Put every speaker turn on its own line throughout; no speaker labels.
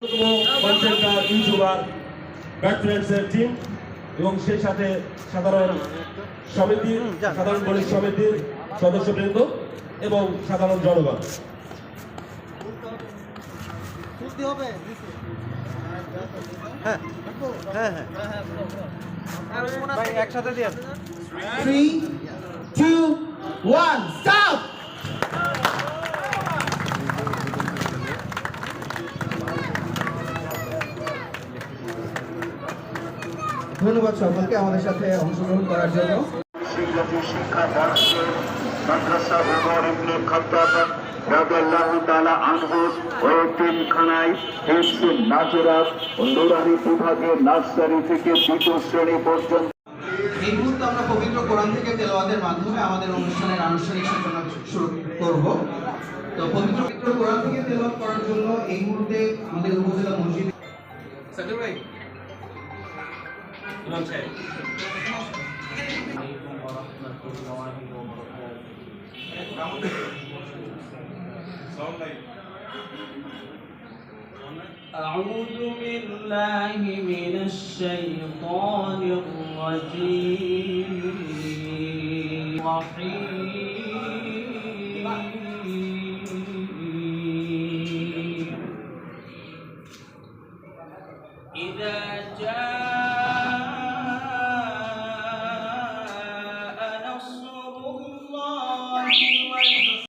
কন্টেন্টার YouTuber ব্যাকফ্রেন্ডসের team এবং সেই সাথে সাধারণ বণিক সমিতির সদস্যবৃন্দ এবং সাধারণ জনগণ।
একসাথে দিয়ে
3, 2, 1, stop! ধন্যবাদ সকলকে আমাদের সাথে অংশগ্রহণ করার জন্য।
শিক্ষা বর্ষের মাদ্রাসা ওমর ইবনে খাত্তাব রাদিয়াল্লাহু তাআলা আনহু ও তিনখানায় হিফজুন নাজরাত ও নুরানি বিভাগের নার্সারি থেকে দ্বিতীয় শ্রেণী পর্যন্ত।
এই মুহূর্তে আমরা পবিত্র কোরআন থেকে তেলাওয়াতের মাধ্যমে আমাদের অনুষ্ঠানের আনুষ্ঠানিক সূচনা শুরু করব। তো পবিত্র কোরআন থেকে তেলাওয়াত করার জন্য এই মুহূর্তে আমাদের উপজেলা মসজিদ সাকিব ভাই ইমাম সাহেব
أعوذ بالله من الشيطان الرجيم إذا جاء نصر الله والفتح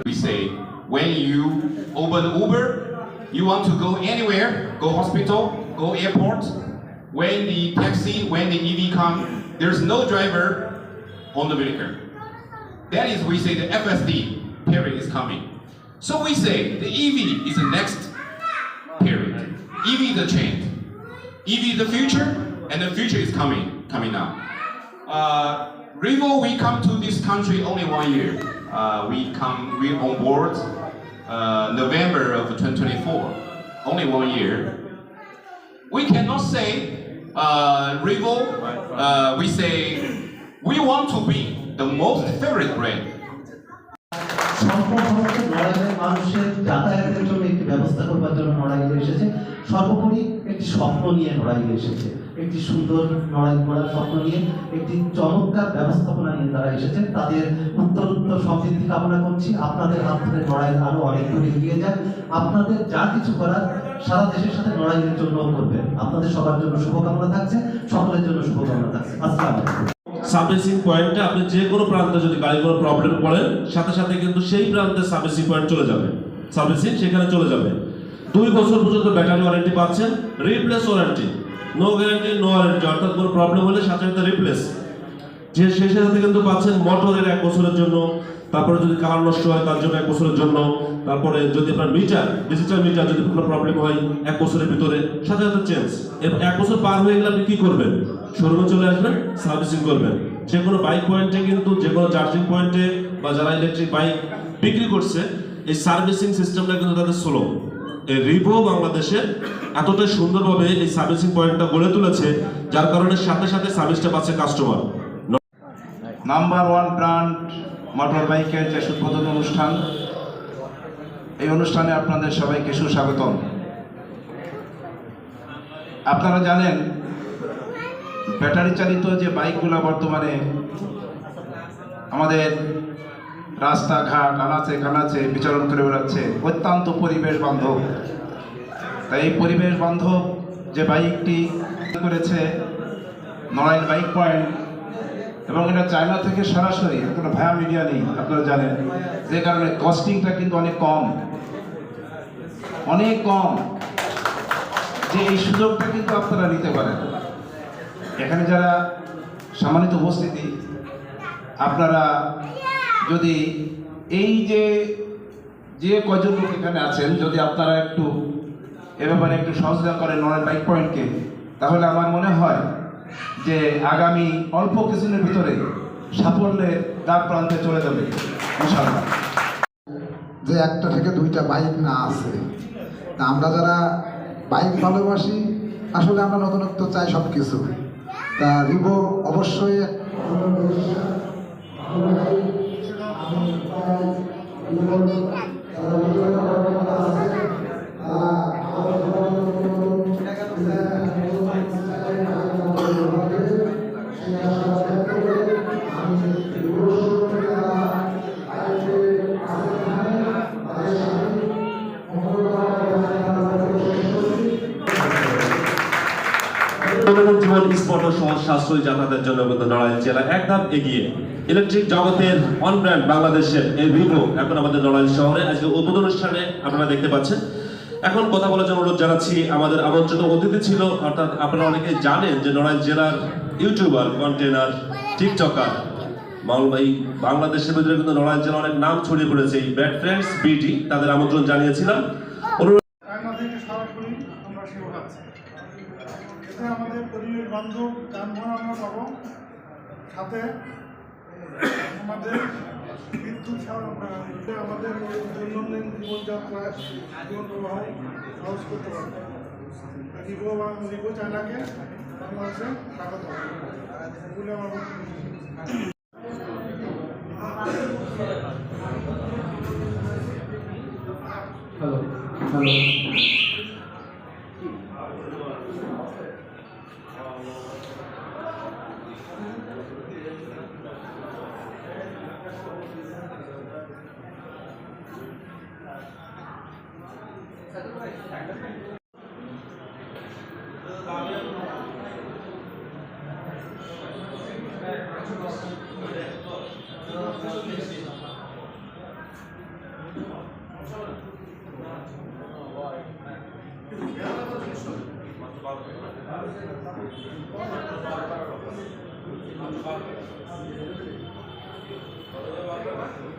We say, when you open Uber, you want to go anywhere, go hospital, go airport. When the EV come, there's no driver on the vehicle. That is, we say the FSD period is coming. So we say the EV is the next period. EV is the change. EV is the future, and the future is coming now. Revo, we come to this country only 1 year. We on board November of 2024, only 1 year. We cannot say Revo. We say we want to be the most favorite brand.
নড়াইলের মানুষের যাতায়াতের জন্য একটি ব্যবস্থা করবার জন্য নড়াইলে এসেছে। সর্বোপরি একটি স্বপ্ন নিয়ে নড়াইলে এসেছে, একটি সুন্দর নড়াইল করার স্বপ্ন নিয়ে, একটি চমৎকার ব্যবস্থাপনা নিয়ে তারা এসেছেন। তাদের উত্তর সমৃদ্ধি কামনা করছি। আপনাদের হাত ধরে নড়াইল আরো অনেক দূর এগিয়ে যায়। আপনাদের যা কিছু করার সারা দেশের সাথে নড়াইলের জন্য করবেন। আপনাদের সবার জন্য শুভকামনা থাকছে, সকলের জন্য শুভকামনা থাকছে। আসসালামু আলাইকুম।
সার্ভিসিং পয়েন্টে আপনি যে কোনো প্রান্তে যদি গাড়ি কোনো প্রবলেম পড়ে, সাথে সাথে কিন্তু সেই প্রান্তে সার্ভিসিং পয়েন্ট চলে যাবে, সার্ভিসিং সেখানে চলে যাবে। 2 বছর পর্যন্ত ব্যাটারি ওয়ারেন্টি পাচ্ছেন, replace warranty, no guarantee no warranty, অর্থাৎ কোনো প্রবলেম হলে সাথে সাথে রিপ্লেস। যে সেই সাথে কিন্তু পাচ্ছেন মোটরের 1 বছরের জন্য, তারপরে যদি কালার নষ্ট হয় তার জন্য 1 বছরের জন্য, তারপরে যদি আপনার মিটার ডিজিটাল মিটার যদি কোনো প্রবলেম হয় 1 বছরের ভিতরে সাথে সাথে চেঞ্জ। 1 বছর পার হয়ে গেলে আপনি কি করবেন? শোরুমে চলে আসবেন, সার্ভিসিং করবেন। যে কোনো বাইক পয়েন্টে কিন্তু, যে কোনো চার্জিং পয়েন্টে বা যারা ইলেকট্রিক বাইক বিক্রি করছে, এই সার্ভিসিং সিস্টেমটা কিন্তু তাদের স্লো। এই রিভো বাংলাদেশে এতটাই সুন্দরভাবে এই সার্ভিসিং পয়েন্টটা গড়ে তুলেছে, যার কারণে সাথে সাথে সার্ভিসটা পাচ্ছে কাস্টমার।
নাম্বার 1 ব্র্যান্ড মোটর বাইকের যে উদ্বোধন অনুষ্ঠান, এই অনুষ্ঠানে আপনাদের সবাইকে সুস্বাগতম। আপনারা জানেন ব্যাটারি চালিত যে বাইকগুলো বর্তমানে আমাদের রাস্তাঘাট আনাচে কানাচে বিচরণ করে বেড়াচ্ছে, অত্যন্ত পরিবেশ বান্ধব। তাই এই পরিবেশ বান্ধব যে বাইকটি করেছে নড়াইল বাইক পয়েন্ট, এবং এটা চায়না থেকে সরাসরি, কোনো ভায়া মিডিয়া নেই আপনারা জানেন, যে কারণে কস্টিংটা কিন্তু অনেক কম, যে এই সুযোগটা কিন্তু আপনারা নিতে পারেন। এখানে যারা সম্মানিত উপস্থিতি, আপনারা যদি এই যে কয়জন লোক এখানে আছেন, যদি আপনারা একটু এ ব্যাপারে একটু সহযোগিতা করেন নড়াইল বাইক পয়েন্টকে, তাহলে আমার মনে হয় যে আগামী অল্প কিছুদিনের ভিতরে সাফল্যের দ্বার প্রান্তে চলে যাবে ইনশাআল্লাহ।
যে একটা থেকে দুইটা বাইক না আছে, তা আমরা যারা বাইক ভালোবাসি আসলে আমরা নতুনত্ব চাই সব কিছু। তা রিভো অবশ্যই
জীবন স্পট ও সহজ সাশ্রয়ী যাতায়াতের জন্য কিন্তু নড়াইল জেলা এক ধাপ এগিয়ে। ইলেকট্রিক জগতের অন ব্র্যান্ড বাংলাদেশের এই ভিভো এখন আমাদের নড়াইল শহরে আজকে উদ্বোধন অনুষ্ঠানে আপনারা দেখতে পাচ্ছেন। এখন কথা বলার জন্য অনুরোধ জানাচ্ছি, আমাদের আমন্ত্রিত অতিথি ছিল, অর্থাৎ আপনারা অনেকে জানেন যে নড়াইল জেলার ইউটিউবার, কন্টেনার, টিকটকার মালবাই, বাংলাদেশের ভিতরে কিন্তু নড়াইল জেলা অনেক নাম ছড়িয়ে পড়েছে। এই ব্যাড ফ্রেন্ডস বিটি তাদের আমন্ত্রণ জানিয়েছিলাম।
সরাসরি আমরা সেবা পাচ্ছি, এতে আমাদের পরিবেশ বান্ধব যানবাহন আমরা পাবো, সাথে আমাদের বিদ্যুৎ আমাদের দৈনন্দিন জীবনযাত্রায় জীবন প্রবাহ সহজ করতে পারবে। রিভো চায়নাকে বাংলাদেশে স্বাগত বলে আমার
Thank you.